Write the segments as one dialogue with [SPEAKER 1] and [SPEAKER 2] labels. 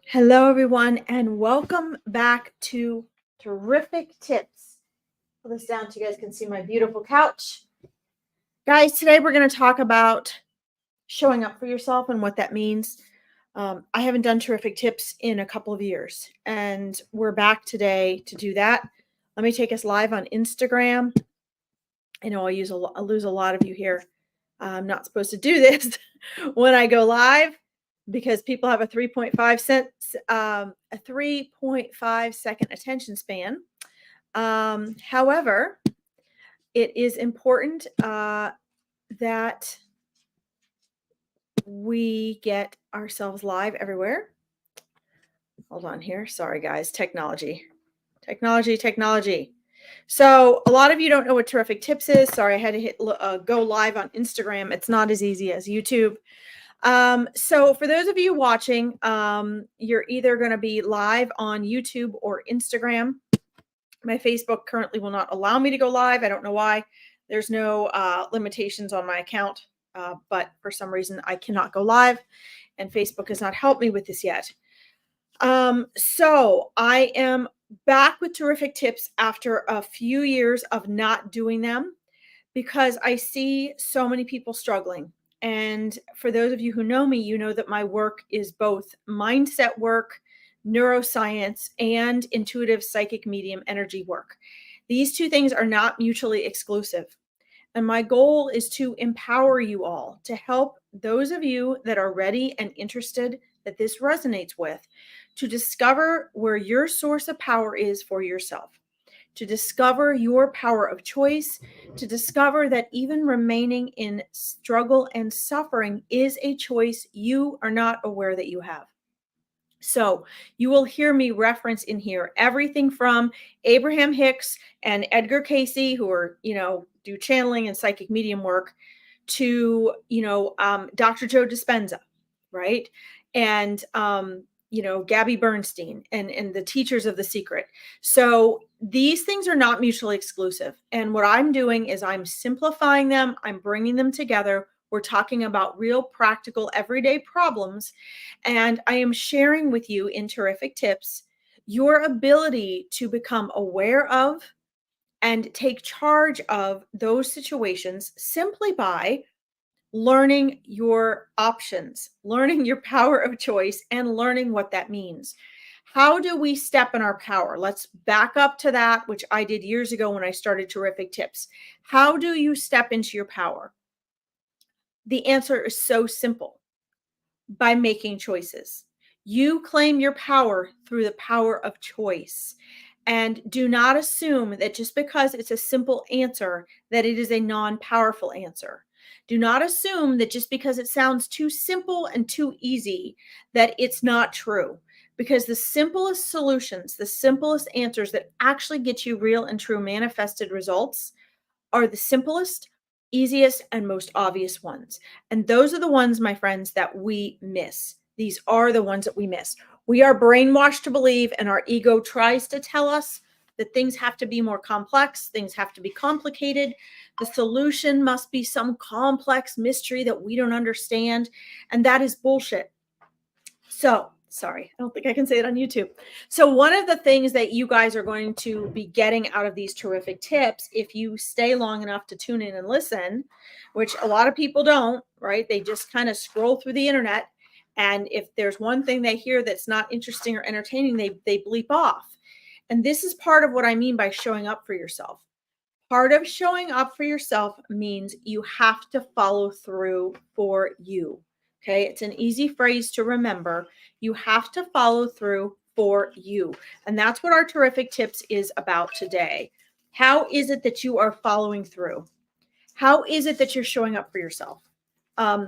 [SPEAKER 1] Hello, everyone, and welcome back to Terrific Tips. Pull this down so you guys can see my beautiful couch. Guys, today we're going to talk about showing up for yourself and what that means. I haven't done Terrific Tips in a couple of years, and we're back today to do that. Let me take us live on Instagram. I know I'll lose a lot of you here. I'm not supposed to do this when I go live, because people have a 3.5 second attention span. However, it is important that we get ourselves live everywhere. Hold on here. Sorry, guys. Technology. So a lot of you don't know what Terrific Tips is. Sorry, I had to hit go live on Instagram. It's not as easy as YouTube. So for those of you watching, you're either going to be live on YouTube or Instagram. My Facebook currently will not allow me to go live. I don't know why. There's no limitations on my account, but for some reason I cannot go live, and Facebook has not helped me with this yet. So I am back with Terrific Tips after a few years of not doing them, because I see so many people struggling. And for those of you who know me, you know that my work is both mindset work, neuroscience, and intuitive psychic medium energy work. These two things are not mutually exclusive. And my goal is to empower you all, to help those of you that are ready and interested, that this resonates with, to discover where your source of power is for yourself, to discover your power of choice, to discover that even remaining in struggle and suffering is a choice you are not aware that you have. So you will hear me reference in here everything from Abraham Hicks and Edgar Cayce, who are, do channeling and psychic medium work, to, Dr. Joe Dispenza, right? And, Gabby Bernstein and the teachers of The Secret. So these things are not mutually exclusive. And what I'm doing is I'm simplifying them. I'm bringing them together. We're talking about real, practical, everyday problems. And I am sharing with you in Terrific Tips your ability to become aware of and take charge of those situations simply by learning your options, learning your power of choice, and learning what that means. How do we step in our power? Let's back up to that, which I did years ago when I started Terrific Tips. How do you step into your power? The answer is so simple: by making choices. You claim your power through the power of choice. And do not assume that just because it's a simple answer, that it is a non-powerful answer. Do not assume that just because it sounds too simple and too easy, that it's not true. Because the simplest solutions, the simplest answers that actually get you real and true manifested results are the simplest, easiest, and most obvious ones. And those are the ones, my friends, that we miss. These are the ones that we miss. We are brainwashed to believe, and our ego tries to tell us that things have to be more complex, things have to be complicated. The solution must be some complex mystery that we don't understand. And that is bullshit. So, sorry, I don't think I can say it on YouTube. So one of the things that you guys are going to be getting out of these Terrific Tips, if you stay long enough to tune in and listen, which a lot of people don't, right? They just kind of scroll through the internet. And if there's one thing they hear that's not interesting or entertaining, they bleep off. And this is part of what I mean by showing up for yourself. Part of showing up for yourself means you have to follow through for you. Okay, it's an easy phrase to remember. You have to follow through for you. And that's what our Terrific Tips is about today. How is it that you are following through? How is it that you're showing up for yourself? I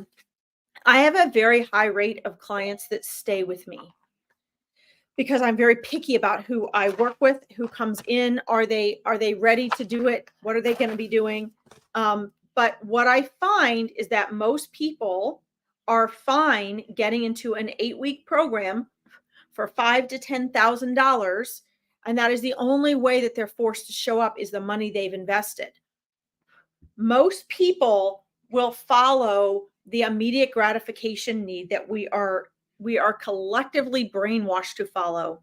[SPEAKER 1] have a very high rate of clients that stay with me, because I'm very picky about who I work with, who comes in. Are they ready to do it? What are they going to be doing? But what I find is that most people are fine getting into an 8-week program for $5,000 to $10,000, and that is the only way that they're forced to show up, is the money they've invested. Most people will follow the immediate gratification need that we are we are collectively brainwashed to follow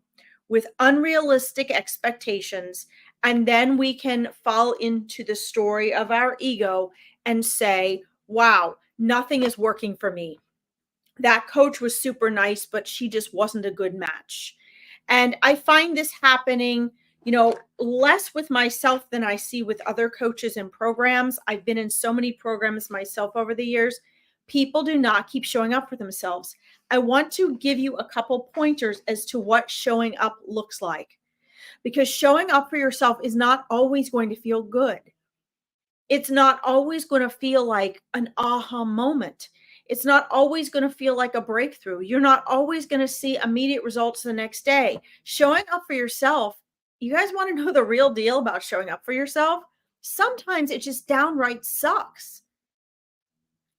[SPEAKER 1] with unrealistic expectations. And then we can fall into the story of our ego and say, wow, nothing is working for me. That coach was super nice, but she just wasn't a good match. And I find this happening, less with myself than I see with other coaches and programs. I've been in so many programs myself over the years. People do not keep showing up for themselves. I want to give you a couple pointers as to what showing up looks like, because showing up for yourself is not always going to feel good. It's not always going to feel like an aha moment. It's not always going to feel like a breakthrough. You're not always going to see immediate results the next day. Showing up for yourself, you guys want to know the real deal about showing up for yourself? Sometimes it just downright sucks.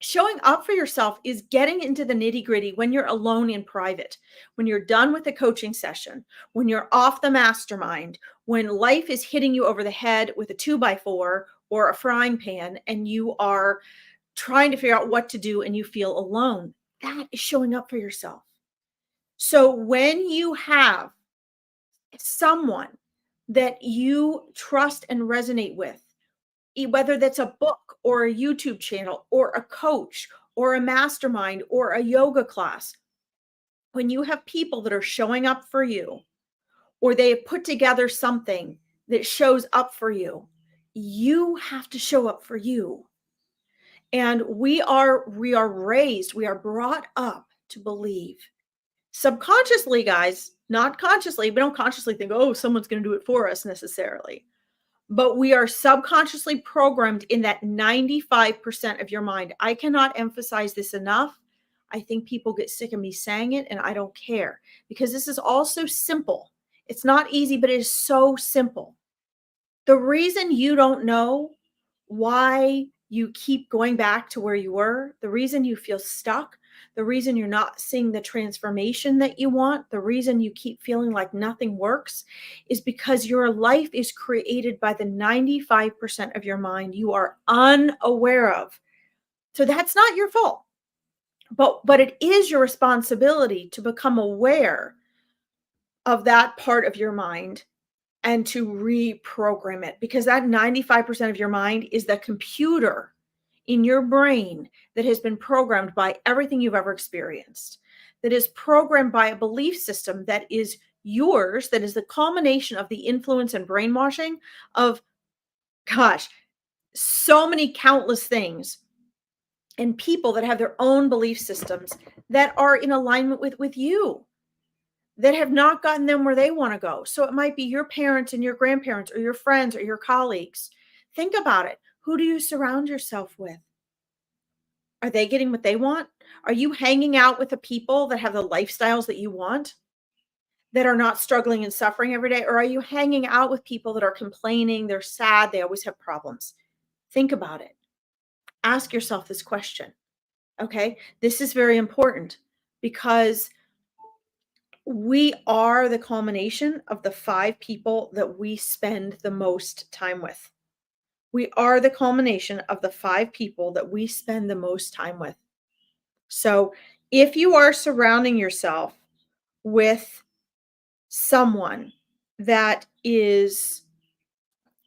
[SPEAKER 1] Showing up for yourself is getting into the nitty gritty when you're alone in private, when you're done with the coaching session, when you're off the mastermind, when life is hitting you over the head with a 2x4 or a frying pan, and you are trying to figure out what to do and you feel alone. That is showing up for yourself. So when you have someone that you trust and resonate with, whether that's a book or a YouTube channel or a coach or a mastermind or a yoga class, when you have people that are showing up for you, or they have put together something that shows up for you, you have to show up for you. And we are brought up to believe subconsciously, guys, not consciously. We don't consciously think, oh, someone's going to do it for us necessarily. But we are subconsciously programmed in that 95% of your mind. I cannot emphasize this enough. I think people get sick of me saying it, and I don't care, because this is all so simple. It's not easy, but it is so simple. The reason you don't know why you keep going back to where you were, the reason you feel stuck, the reason you're not seeing the transformation that you want, the reason you keep feeling like nothing works, is because your life is created by the 95% of your mind you are unaware of. So that's not your fault. But it is your responsibility to become aware of that part of your mind and to reprogram it, because that 95% of your mind is the computer in your brain that has been programmed by everything you've ever experienced, that is programmed by a belief system that is yours, that is the culmination of the influence and brainwashing of, gosh, so many countless things and people that have their own belief systems that are in alignment with you, that have not gotten them where they want to go. So it might be your parents and your grandparents or your friends or your colleagues. Think about it. Who do you surround yourself with? Are they getting what they want? Are you hanging out with the people that have the lifestyles that you want, that are not struggling and suffering every day? Or are you hanging out with people that are complaining, they're sad, they always have problems? Think about it. Ask yourself this question. Okay? This is very important, because we are the culmination of the 5 people that we spend the most time with. We are the culmination of the 5 people that we spend the most time with. So if you are surrounding yourself with someone that is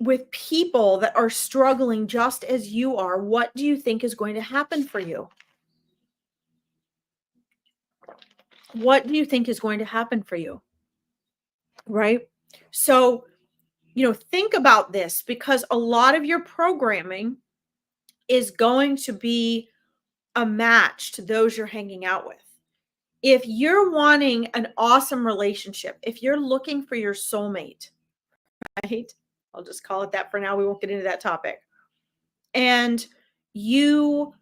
[SPEAKER 1] with people that are struggling just as you are, what do you think is going to happen for you? What do you think is going to happen for you? Right? So, think about this, because a lot of your programming is going to be a match to those you're hanging out with. If you're wanting an awesome relationship, if you're looking for your soulmate, right? I'll just call it that for now. We won't get into that topic. And you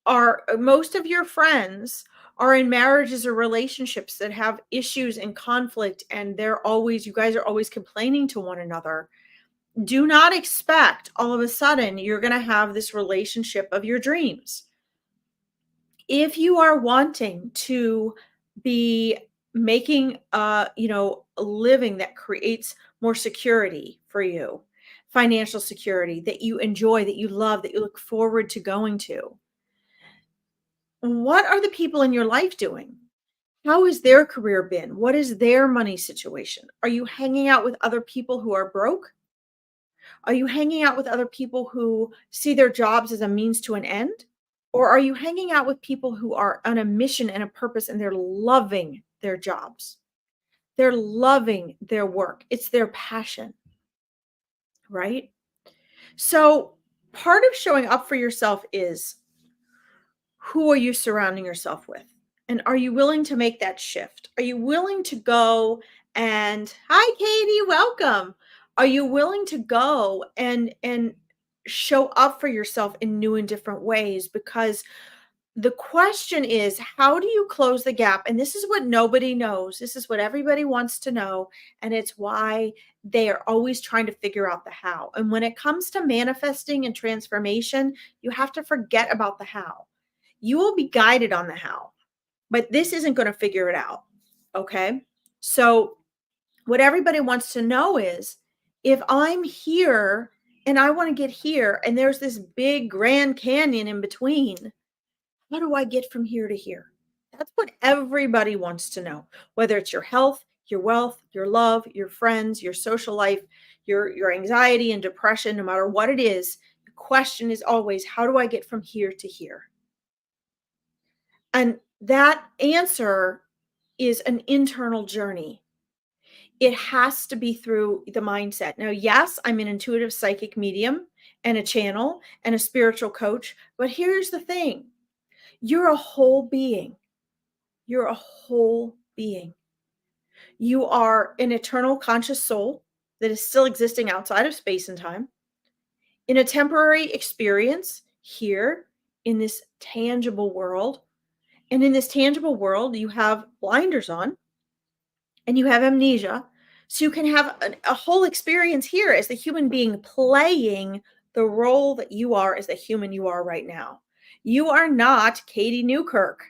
[SPEAKER 1] are, most of your friends are in marriages or relationships that have issues and conflict, and you guys are always complaining to one another. Do not expect all of a sudden you're going to have this relationship of your dreams. If you are wanting to be making a living that creates more security for you, financial security that you enjoy, that you love, that you look forward to going to, what are the people in your life doing? How has their career been? What is their money situation? Are you hanging out with other people who are broke? Are you hanging out with other people who see their jobs as a means to an end? Or are you hanging out with people who are on a mission and a purpose and they're loving their jobs? They're loving their work. It's their passion, right? So, part of showing up for yourself is, who are you surrounding yourself with? And are you willing to make that shift? Are you willing to go and, hi Katie, welcome. Are you willing to go and show up for yourself in new and different ways? Because the question is, how do you close the gap? And this is what nobody knows. This is what everybody wants to know. And it's why they are always trying to figure out the how. And when it comes to manifesting and transformation, you have to forget about the how. You will be guided on the how, but this isn't going to figure it out. Okay. So, what everybody wants to know is, if I'm here and I want to get here, and there's this big Grand Canyon in between, how do I get from here to here? That's what everybody wants to know, whether it's your health, your wealth, your love, your friends, your social life, your anxiety and depression, no matter what it is. The question is always, how do I get from here to here? And that answer is an internal journey. It has to be through the mindset. Now, yes, I'm an intuitive psychic medium and a channel and a spiritual coach, but here's the thing. You're a whole being. You're a whole being. You are an eternal conscious soul that is still existing outside of space and time in a temporary experience here in this tangible world. And in this tangible world, you have blinders on and you have amnesia. So you can have a whole experience here as the human being playing the role that you are as the human you are right now. You are not Katie Newkirk.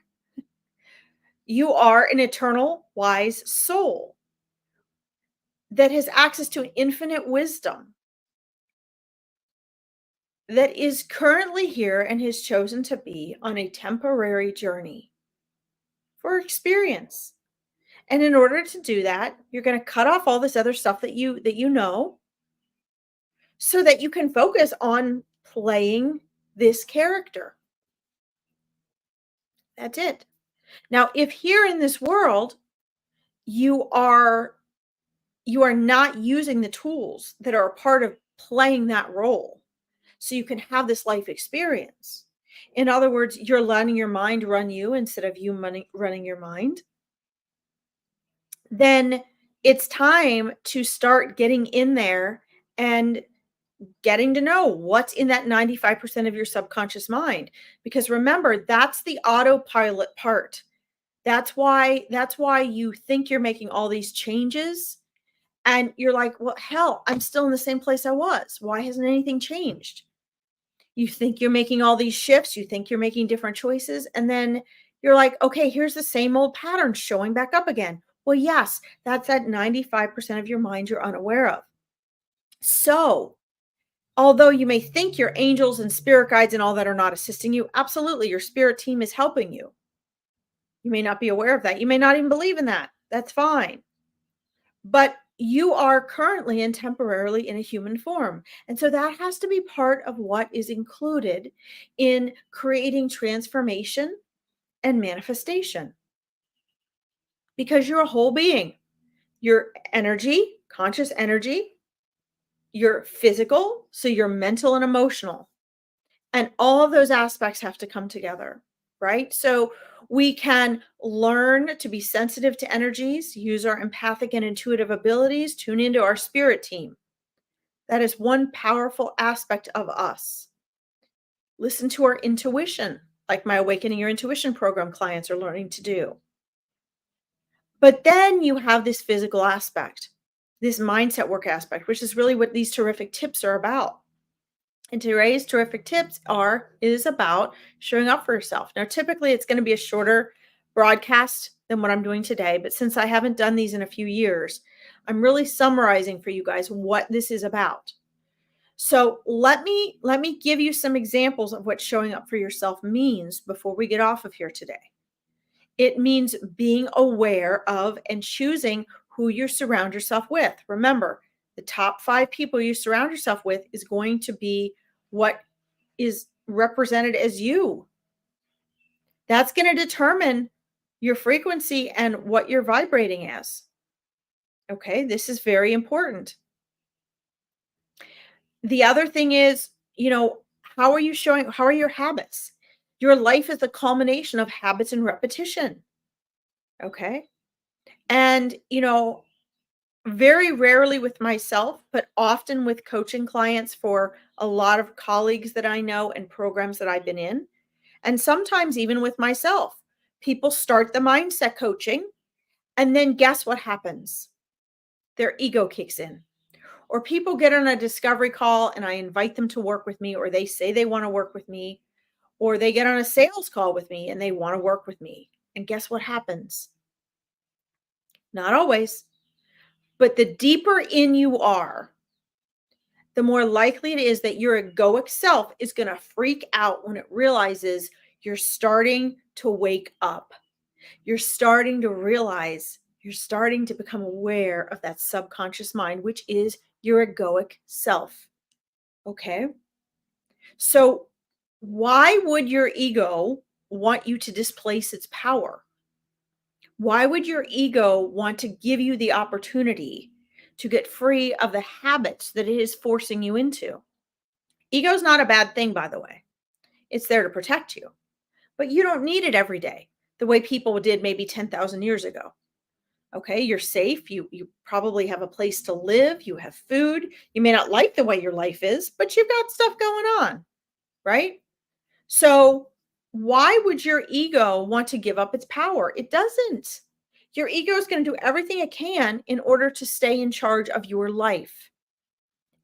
[SPEAKER 1] You are an eternal, wise soul that has access to infinite wisdom, that is currently here and has chosen to be on a temporary journey for experience. And in order to do that, you're going to cut off all this other stuff that you know, so that you can focus on playing this character. That's it. Now, if here in this world you are not using the tools that are a part of playing that role, so you can have this life experience. In other words, you're letting your mind run you instead of you running your mind. Then it's time to start getting in there and getting to know what's in that 95% of your subconscious mind. Because remember, that's the autopilot part. That's why you think you're making all these changes and you're like, well, hell, I'm still in the same place I was. Why hasn't anything changed? You think you're making all these shifts, you think you're making different choices, and then you're like, okay, here's the same old pattern showing back up again. Well, yes, that's that 95% of your mind you're unaware of. So, although you may think your angels and spirit guides and all that are not assisting you, absolutely, your spirit team is helping you. You may not be aware of that. You may not even believe in that. That's fine. But you are currently and temporarily in a human form. And so that has to be part of what is included in creating transformation and manifestation, because you're a whole being. Your energy, conscious energy, your physical, so your mental and emotional. And all of those aspects have to come together, right? So we can learn to be sensitive to energies, use our empathic and intuitive abilities, tune into our spirit team. That is one powerful aspect of us. Listen to our intuition, like my Awakening Your Intuition program clients are learning to do. But then you have this physical aspect, this mindset work aspect, which is really what these terrific tips are about. And today's terrific tips is about showing up for yourself. Now, typically it's going to be a shorter broadcast than what I'm doing today, but since I haven't done these in a few years, I'm really summarizing for you guys what this is about. So let me give you some examples of what showing up for yourself means before we get off of here today. It means being aware of and choosing who you surround yourself with. Remember, the top 5 people you surround yourself with is going to be what is represented as you. That's going to determine your frequency and what you're vibrating as. Okay, this is very important. The other thing is, how are you showing, how are your habits? Your life is a culmination of habits and repetition. Okay. And, very rarely with myself, but often with coaching clients for a lot of colleagues that I know and programs that I've been in. And sometimes even with myself, people start the mindset coaching, and then guess what happens? Their ego kicks in. Or people get on a discovery call and I invite them to work with me, or they say they want to work with me, or they get on a sales call with me and they want to work with me. And guess what happens? Not always, but the deeper in you are, the more likely it is that your egoic self is going to freak out when it realizes you're starting to wake up. You're starting to realize, you're starting to become aware of that subconscious mind, which is your egoic self. Okay. So, why would your ego want you to displace its power? Why would your ego want to give you the opportunity to get free of the habits that it is forcing you into? Ego is not a bad thing, by the way. It's there to protect you, but you don't need it every day the way people did maybe 10,000 years ago. Okay, you're safe. You probably have a place to live. You have food. You may not like the way your life is, but you've got stuff going on, right? So, why would your ego want to give up its power? It doesn't. Your ego is going to do everything it can in order to stay in charge of your life.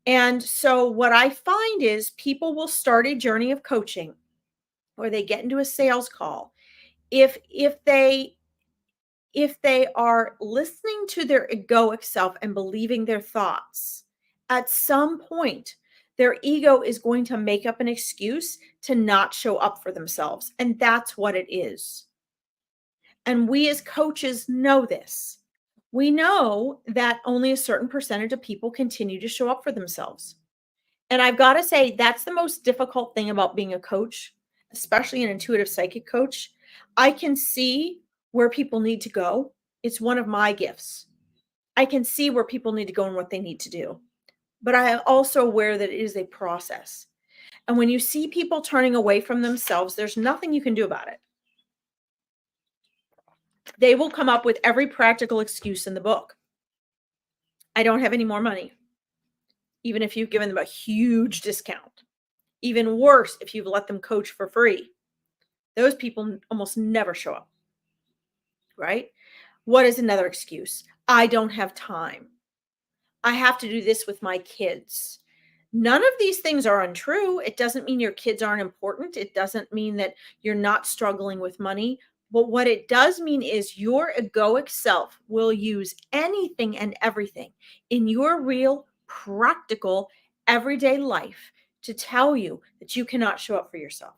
[SPEAKER 1] And so, what I find is people will start a journey of coaching or they get into a sales call. If they are listening to their egoic self and believing their thoughts, at some point, their ego is going to make up an excuse to not show up for themselves. And that's what it is. And we as coaches know this. We know that only a certain percentage of people continue to show up for themselves. And I've got to say, that's the most difficult thing about being a coach, especially an intuitive psychic coach. I can see where people need to go. It's one of my gifts. I can see where people need to go and what they need to do. But I am also aware that it is a process. And when you see people turning away from themselves, there's nothing you can do about it. They will come up with every practical excuse in the book. I don't have any more money, even if you've given them a huge discount. Even worse, if you've let them coach for free. Those people almost never show up, right? What is another excuse? I don't have time. I have to do this with my kids. None of these things are untrue. It doesn't mean your kids aren't important. It doesn't mean that you're not struggling with money. But what it does mean is your egoic self will use anything and everything in your real, practical, everyday life to tell you that you cannot show up for yourself.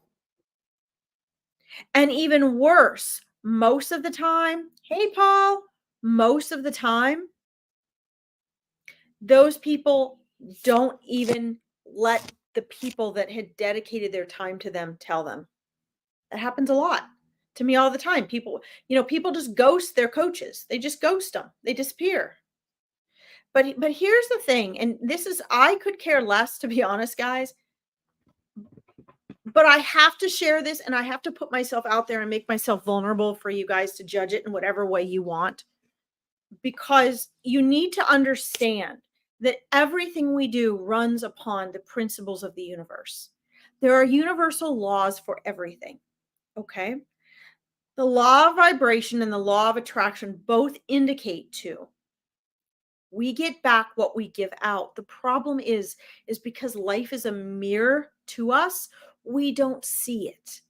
[SPEAKER 1] And even worse, most of the time, hey, Paul, most of the time, those people don't even let the people that had dedicated their time to them tell them. That happens a lot to me all the time. People just ghost their coaches. They just ghost them. They disappear. But here's the thing, and this is, I could care less, to be honest, guys, but I have to share this and I have to put myself out there and make myself vulnerable for you guys to judge it in whatever way you want, because you need to understand that everything we do runs upon the principles of the universe. There are universal laws for everything. Okay. The law of vibration and the law of attraction both indicate to we get back what we give out. The problem is because life is a mirror to us, we don't see it.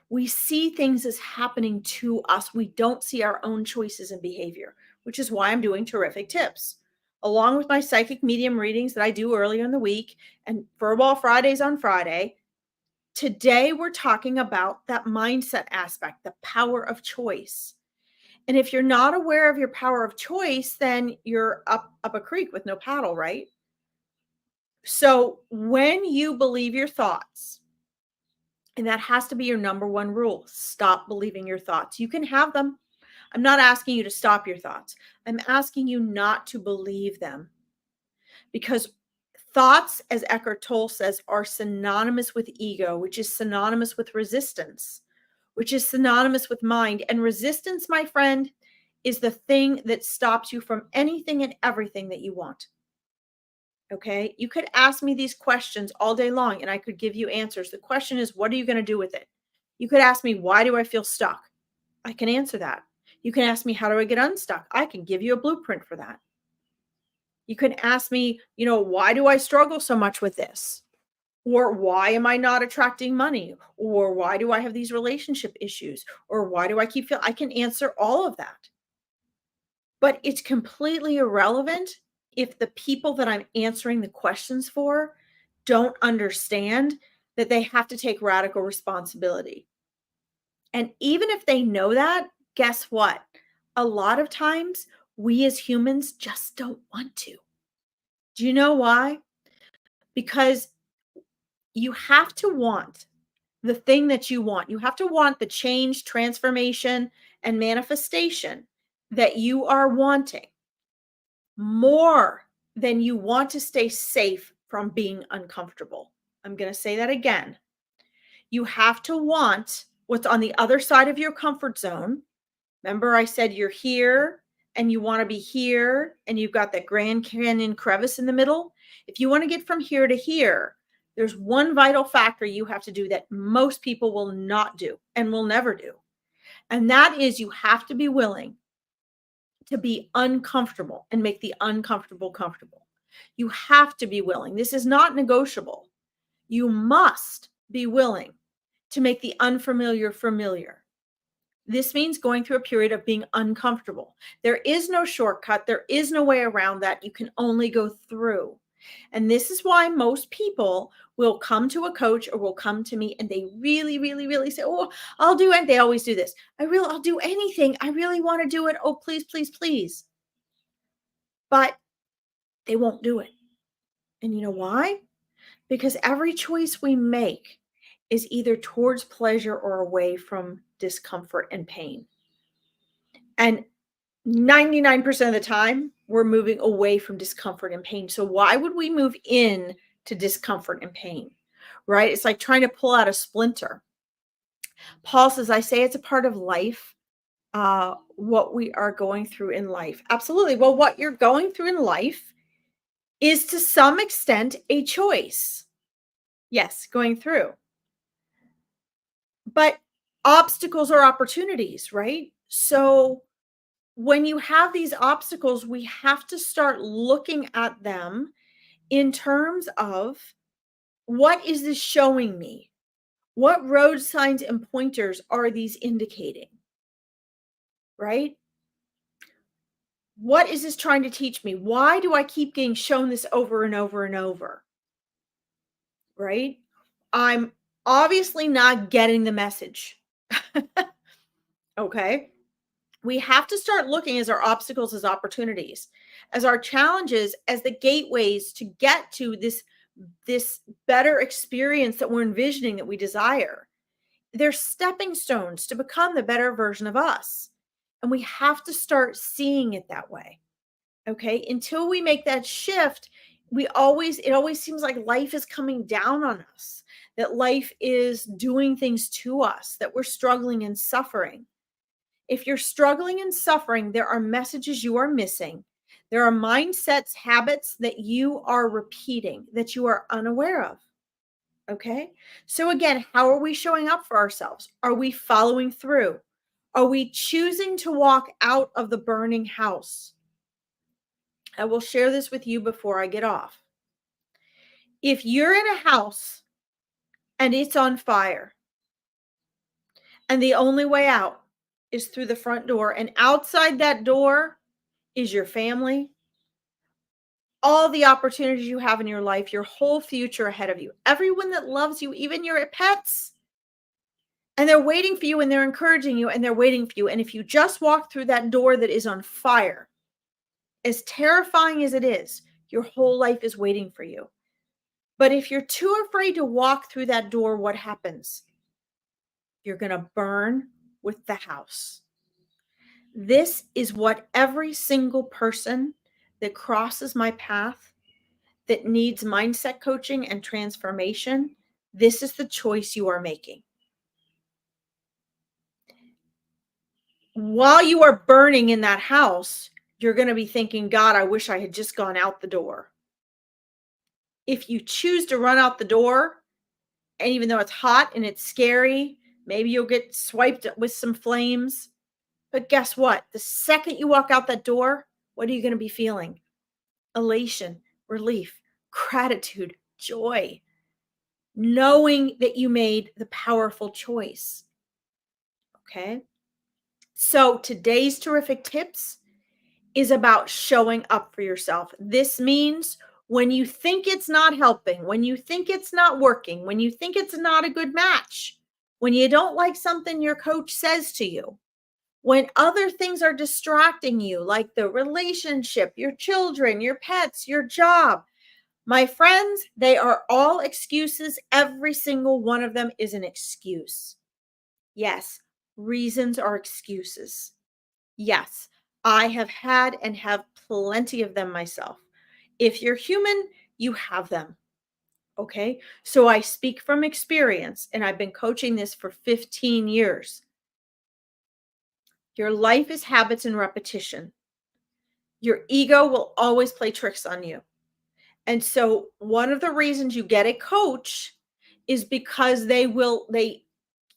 [SPEAKER 1] We see things as happening to us. We don't see our own choices and behavior, which is why I'm doing terrific tips. Along with my psychic medium readings that I do earlier in the week and Furball Fridays on Friday, Today, we're talking about that mindset aspect, the power of choice. And if you're not aware of your power of choice, then you're up a creek with no paddle, right? So when you believe your thoughts, and that has to be your number one rule, stop believing your thoughts. You can have them. I'm not asking you to stop your thoughts. I'm asking you not to believe them, because thoughts, as Eckhart Tolle says, are synonymous with ego, which is synonymous with resistance, which is synonymous with mind. And resistance, my friend, is the thing that stops you from anything and everything that you want. Okay. You could ask me these questions all day long and I could give you answers. The question is, what are you going to do with it? You could ask me, why do I feel stuck? I can answer that. You can ask me, how do I get unstuck? I can give you a blueprint for that. You can ask me, why do I struggle so much with this? Or why am I not attracting money? Or why do I have these relationship issues? Or why do I keep feeling? I can answer all of that. But it's completely irrelevant if the people that I'm answering the questions for don't understand that they have to take radical responsibility. And even if they know that, guess what? A lot of times we as humans just don't want to. Do you know why? Because you have to want the thing that you want. You have to want the change, transformation, and manifestation that you are wanting more than you want to stay safe from being uncomfortable. I'm going to say that again. You have to want what's on the other side of your comfort zone. Remember, I said you're here and you want to be here, and you've got that Grand Canyon crevice in the middle. If you want to get from here to here, there's one vital factor you have to do that most people will not do and will never do. And that is, you have to be willing to be uncomfortable and make the uncomfortable comfortable. You have to be willing. This is not negotiable. You must be willing to make the unfamiliar familiar. This means going through a period of being uncomfortable. There is no shortcut. There is no way around that. You can only go through. And this is why most people will come to a coach or will come to me and they really, really, really say, oh, I'll do it. They always do this. I'll do anything. I really want to do it. Oh, please, please, please. But they won't do it. And you know why? Because every choice we make is either towards pleasure or away from discomfort and pain. And 99% of the time, we're moving away from discomfort and pain. So why would we move in to discomfort and pain? Right? It's like trying to pull out a splinter. Paul says, I say it's a part of life, what we are going through in life. Absolutely. Well, what you're going through in life is to some extent a choice. Yes, going through. But obstacles are opportunities, right? So when you have these obstacles, we have to start looking at them in terms of, what is this showing me? What road signs and pointers are these indicating? Right? What is this trying to teach me? Why do I keep getting shown this over and over and over? Right? I'm obviously not getting the message. Okay. We have to start looking as our obstacles as opportunities, as our challenges as the gateways to get to this better experience that we're envisioning, that we desire. They're stepping stones to become the better version of us. And we have to start seeing it that way. Okay? Until we make that shift, it always seems like life is coming down on us, that life is doing things to us, that we're struggling and suffering. If you're struggling and suffering, there are messages you are missing. There are mindsets, habits that you are repeating that you are unaware of. Okay. So, again, how are we showing up for ourselves? Are we following through? Are we choosing to walk out of the burning house? I will share this with you before I get off. If you're in a house and it's on fire, and the only way out is through the front door, and outside that door is your family, all the opportunities you have in your life, your whole future ahead of you. Everyone that loves you, even your pets, and they're waiting for you and they're encouraging you and they're waiting for you. And if you just walk through that door that is on fire, as terrifying as it is, your whole life is waiting for you. But if you're too afraid to walk through that door, what happens? You're going to burn with the house. This is what every single person that crosses my path that needs mindset coaching and transformation, this is the choice you are making. While you are burning in that house, you're going to be thinking, God, I wish I had just gone out the door. If you choose to run out the door, and even though it's hot and it's scary, maybe you'll get swiped with some flames. But guess what? The second you walk out that door, what are you going to be feeling? Elation, relief, gratitude, joy, knowing that you made the powerful choice. Okay. So today's terrific tips is about showing up for yourself. This means when you think it's not helping, when you think it's not working, when you think it's not a good match, when you don't like something your coach says to you, when other things are distracting you, like the relationship, your children, your pets, your job, my friends, they are all excuses. Every single one of them is an excuse. Yes, reasons are excuses. Yes, I have had and have plenty of them myself. If you're human, you have them. Okay. So I speak from experience, and I've been coaching this for 15 years. Your life is habits and repetition. Your ego will always play tricks on you. And so one of the reasons you get a coach is because they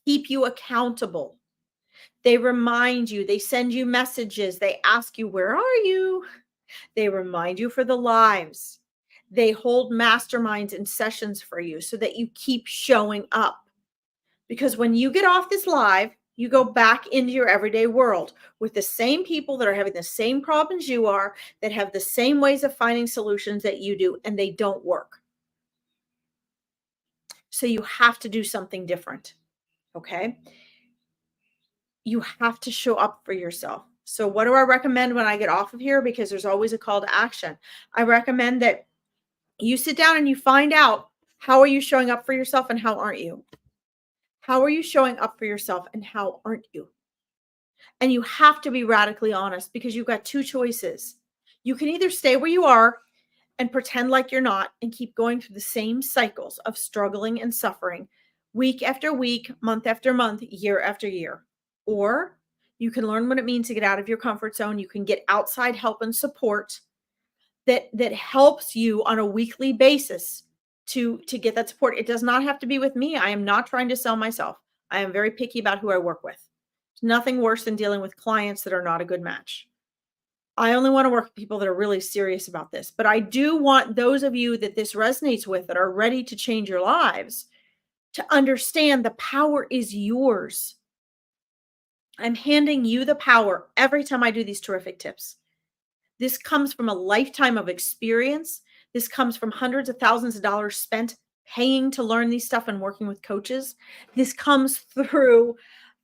[SPEAKER 1] keep you accountable. They remind you, they send you messages, they ask you, where are you? They remind you for the lives. They hold masterminds and sessions for you so that you keep showing up. Because when you get off this live, you go back into your everyday world with the same people that are having the same problems you are, that have the same ways of finding solutions that you do, and they don't work. So you have to do something different. Okay. You have to show up for yourself. So what do I recommend when I get off of here? Because there's always a call to action. I recommend that you sit down and you find out, how are you showing up for yourself and how aren't you? How are you showing up for yourself and how aren't you? And you have to be radically honest, because you've got two choices. You can either stay where you are and pretend like you're not and keep going through the same cycles of struggling and suffering week after week, month after month, year after year. Or you can learn what it means to get out of your comfort zone. You can get outside help and support that helps you on a weekly basis to get that support. It does not have to be with me. I am not trying to sell myself. I am very picky about who I work with. There's nothing worse than dealing with clients that are not a good match. I only want to work with people that are really serious about this. But I do want those of you that this resonates with, that are ready to change your lives, to understand the power is yours. I'm handing you the power every time I do these terrific tips. This comes from a lifetime of experience. This comes from hundreds of thousands of dollars spent paying to learn these stuff and working with coaches. This comes through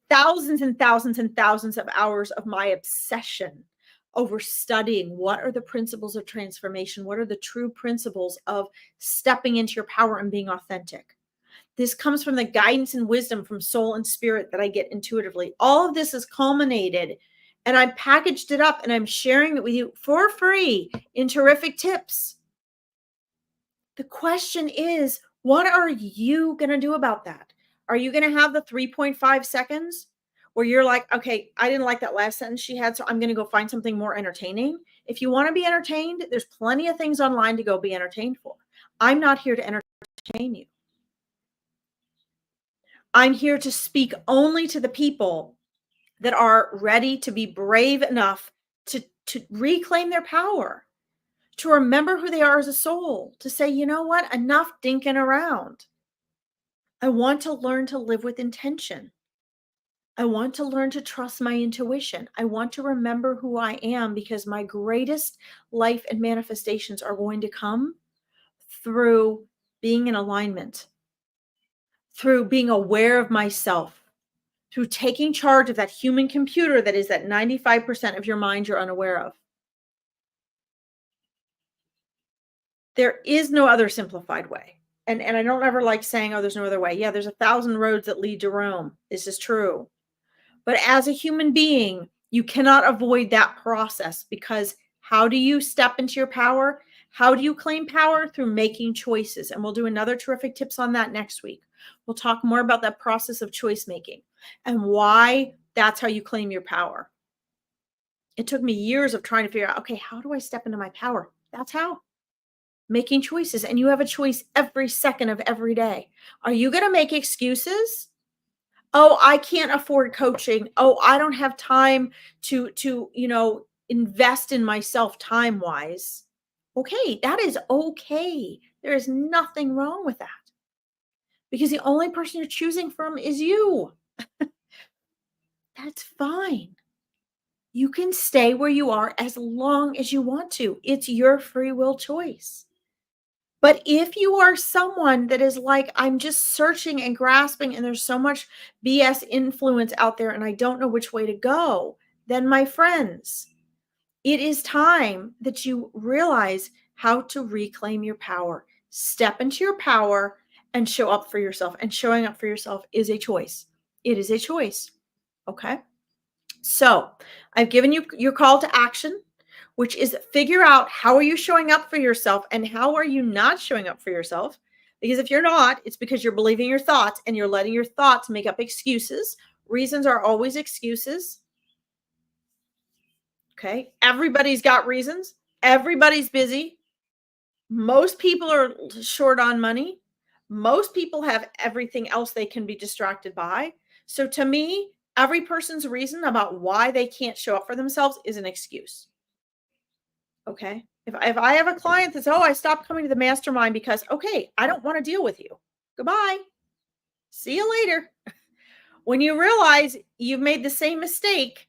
[SPEAKER 1] thousands and thousands and thousands of hours of my obsession over studying what are the principles of transformation, what are the true principles of stepping into your power and being authentic. This comes from the guidance and wisdom from soul and spirit that I get intuitively. All of this is culminated, and I packaged it up and I'm sharing it with you for free in terrific tips. The question is, what are you going to do about that? Are you going to have the 3.5 seconds where you're like, okay, I didn't like that last sentence she had, so I'm going to go find something more entertaining? If you want to be entertained, there's plenty of things online to go be entertained for. I'm not here to entertain you. I'm here to speak only to the people that are ready to be brave enough to reclaim their power, to remember who they are as a soul, to say, you know what, enough dinking around. I want to learn to live with intention. I want to learn to trust my intuition. I want to remember who I am because my greatest life and manifestations are going to come through being in alignment, through being aware of myself, through taking charge of that human computer that is that 95% of your mind you're unaware of. There is no other simplified way. And I don't ever like saying, oh, there's no other way. Yeah, there's 1,000 roads that lead to Rome. This is true. But as a human being, you cannot avoid that process because how do you step into your power? How do you claim power? Through making choices. And we'll do another terrific tips on that next week. We'll talk more about that process of choice making and why that's how you claim your power. It took me years of trying to figure out, okay, how do I step into my power? That's how. Making choices. And you have a choice every second of every day. Are you going to make excuses? Oh, I can't afford coaching. Oh, I don't have time to invest in myself time-wise. Okay, that is okay. There is nothing wrong with that because the only person you're choosing from is you. That's fine. You can stay where you are as long as you want to. It's your free will choice. But if you are someone that is like, I'm just searching and grasping, and there's so much BS influence out there, and I don't know which way to go, then my friends, it is time that you realize how to reclaim your power. Step into your power and show up for yourself. And showing up for yourself is a choice. It is a choice. Okay. So I've given you your call to action, which is figure out how are you showing up for yourself and how are you not showing up for yourself? Because if you're not, it's because you're believing your thoughts and you're letting your thoughts make up excuses. Reasons are always excuses. Okay. Everybody's got reasons. Everybody's busy. Most people are short on money. Most people have everything else they can be distracted by. So to me, every person's reason about why they can't show up for themselves is an excuse. Okay. If I have a client that says, oh, I stopped coming to the mastermind because, okay, I don't want to deal with you. Goodbye. See you later. When you realize you've made the same mistake,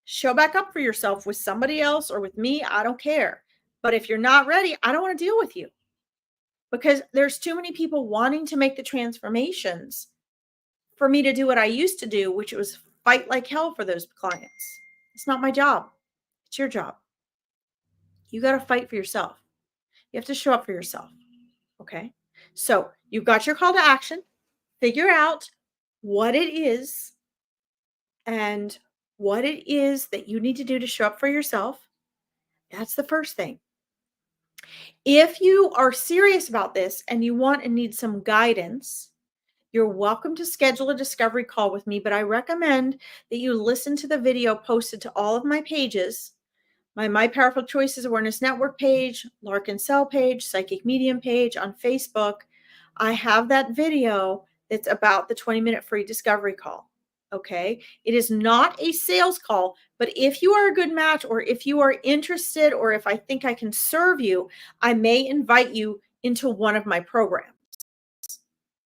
[SPEAKER 1] show back up for yourself with somebody else or with me. I don't care. But if you're not ready, I don't want to deal with you because there's too many people wanting to make the transformations for me to do what I used to do, which was fight like hell for those clients. It's not my job. It's your job. You got to fight for yourself. You have to show up for yourself. Okay. So you've got your call to action. Figure out what it is and what it is that you need to do to show up for yourself. That's the first thing. If you are serious about this and you want and need some guidance, you're welcome to schedule a discovery call with me, but I recommend that you listen to the video posted to all of my pages, my Powerful Choices Awareness Network page, Larkin Sell page, Psychic Medium page on Facebook. I have that video that's about the 20-minute free discovery call. Okay. It is not a sales call, but if you are a good match or if you are interested or if I think I can serve you, I may invite you into one of my programs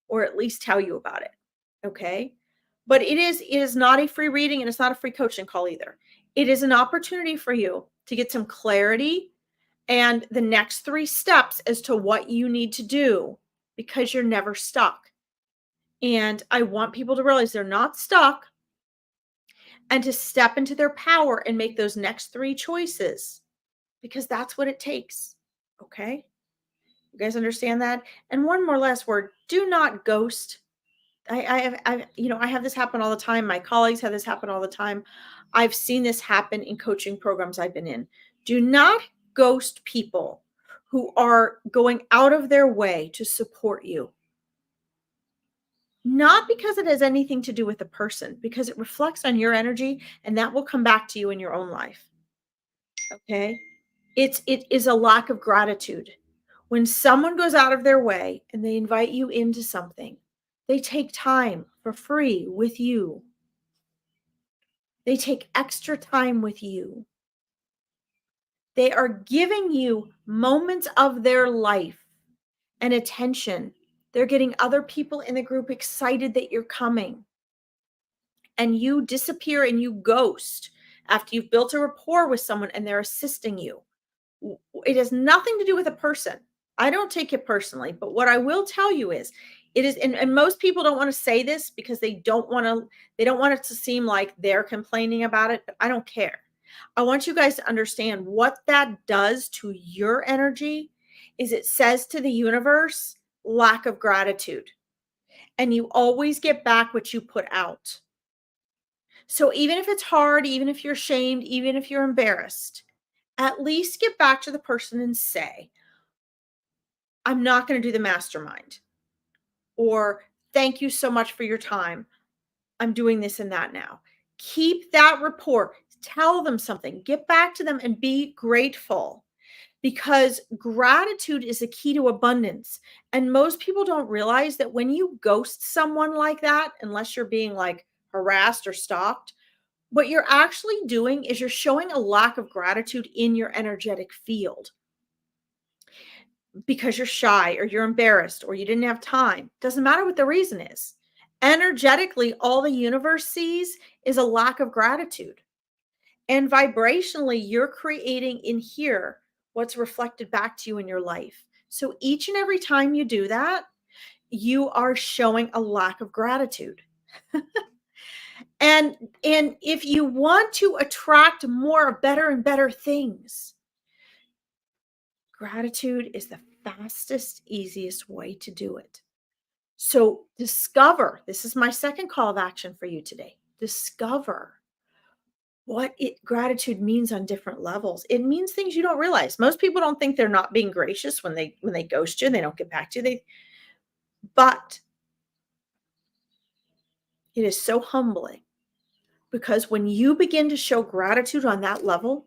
[SPEAKER 1] or at least tell you about it. Okay. But it is not a free reading and it's not a free coaching call either. It is an opportunity for you to get some clarity and the next 3 steps as to what you need to do because you're never stuck. And I want people to realize they're not stuck and to step into their power and make those next 3 choices because that's what it takes. Okay? You guys understand that? And one more last word, do not ghost. I have this happen all the time. My colleagues have this happen all the time. I've seen this happen in coaching programs I've been in. Do not ghost people who are going out of their way to support you. Not because it has anything to do with the person, because it reflects on your energy and that will come back to you in your own life. Okay? It is a lack of gratitude. When someone goes out of their way and they invite you into something, they take time for free with you. They take extra time with you. They are giving you moments of their life and attention. They're getting other people in the group excited that you're coming. and you disappear and you ghost after you've built a rapport with someone and they're assisting you, it has nothing to do with a person. I don't take it personally, but what I will tell you is it is, and most people don't want to say this because they don't want it to seem like they're complaining about it, but I don't care. I want you guys to understand what that does to your energy is it says to the universe, lack of gratitude. And you always get back what you put out. So even if it's hard, even if you're ashamed, even if you're embarrassed, at least get back to the person and say, I'm not going to do the mastermind. Or thank you so much for your time. I'm doing this and that now. Keep that rapport. Tell them something. Get back to them and be grateful, because gratitude is a key to abundance. And most people don't realize that when you ghost someone like that, unless you're being like harassed or stalked, what you're actually doing is you're showing a lack of gratitude in your energetic field because you're shy or you're embarrassed or you didn't have time. Doesn't matter what the reason is. Energetically, all the universe sees is a lack of gratitude. And vibrationally, you're creating in here what's reflected back to you in your life. So each and every time you do that, you are showing a lack of gratitude. and if you want to attract more better and better things, gratitude is the fastest, easiest way to do it. So discover, this is my second call of action for you today. Discover what gratitude means on different levels. It means things you don't realize. Most people don't think they're not being gracious when they ghost you and they don't get back to you. But it is so humbling, because when you begin to show gratitude on that level,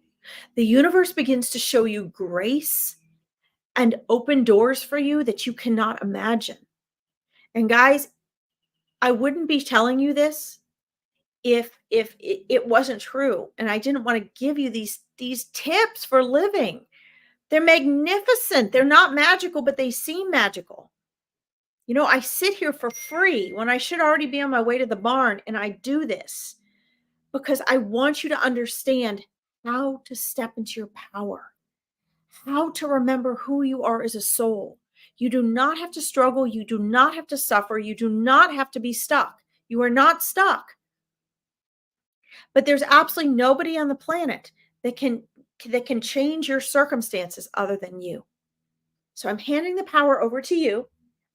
[SPEAKER 1] the universe begins to show you grace and open doors for you that you cannot imagine. And guys, I wouldn't be telling you this if it wasn't true, and I didn't want to give you these tips for living. They're magnificent. They're not magical, but they seem magical. You know, I sit here for free when I should already be on my way to the barn, and I do this because I want you to understand how to step into your power, how to remember who you are as a soul. You do not have to struggle. You do not have to suffer. You do not have to be stuck. You are not stuck. But there's absolutely nobody on the planet that can change your circumstances other than you. So I'm handing the power over to you.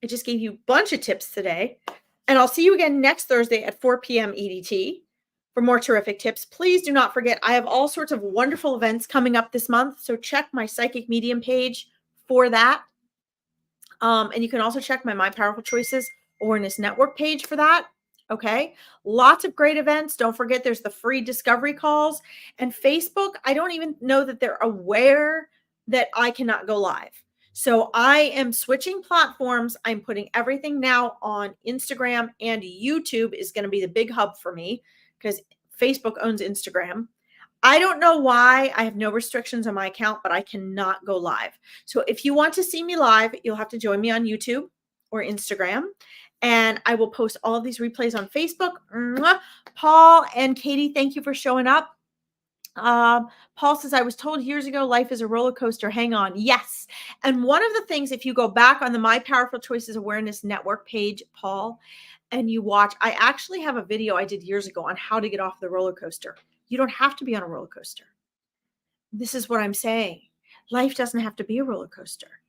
[SPEAKER 1] I just gave you a bunch of tips today. And I'll see you again next Thursday at 4 p.m. EDT for more terrific tips. Please do not forget, I have all sorts of wonderful events coming up this month. So check my Psychic Medium page for that. And you can also check my Powerful Choices Awareness Network page for that. Okay. Lots of great events. Don't forget, there's the free discovery calls. And Facebook, I don't even know that they're aware that I cannot go live. So I am switching platforms. I'm putting everything now on Instagram, and YouTube is going to be the big hub for me because Facebook owns Instagram. I don't know why. I have no restrictions on my account, but I cannot go live. So if you want to see me live, you'll have to join me on YouTube or Instagram. And I will post all of these replays on Facebook. Mwah. Paul and Katie, thank you for showing up. Paul says, I was told years ago, life is a roller coaster. Hang on. Yes. And one of the things, if you go back on the My Powerful Choices Awareness Network page, Paul, and you watch, I actually have a video I did years ago on how to get off the roller coaster. You don't have to be on a roller coaster. This is what I'm saying. Life doesn't have to be a roller coaster.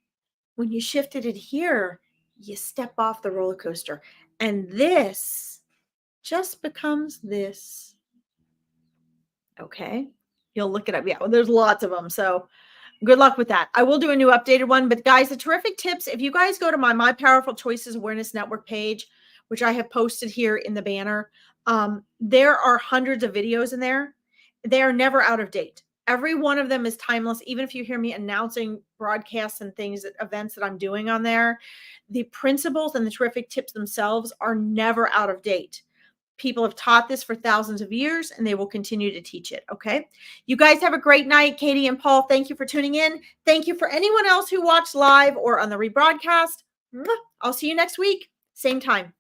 [SPEAKER 1] When you shifted it here, you step off the roller coaster, and this just becomes this. Okay. You'll look it up. Yeah. Well, there's lots of them. So good luck with that. I will do a new updated one, but guys, the terrific tips, if you guys go to my Powerful Choices Awareness Network page, which I have posted here in the banner, there are hundreds of videos in there. They are never out of date. Every one of them is timeless. Even if you hear me announcing broadcasts and things, events that I'm doing on there, the principles and the terrific tips themselves are never out of date. People have taught this for thousands of years, and they will continue to teach it. Okay. You guys have a great night. Katie and Paul, thank you for tuning in. Thank you for anyone else who watched live or on the rebroadcast. I'll see you next week. Same time.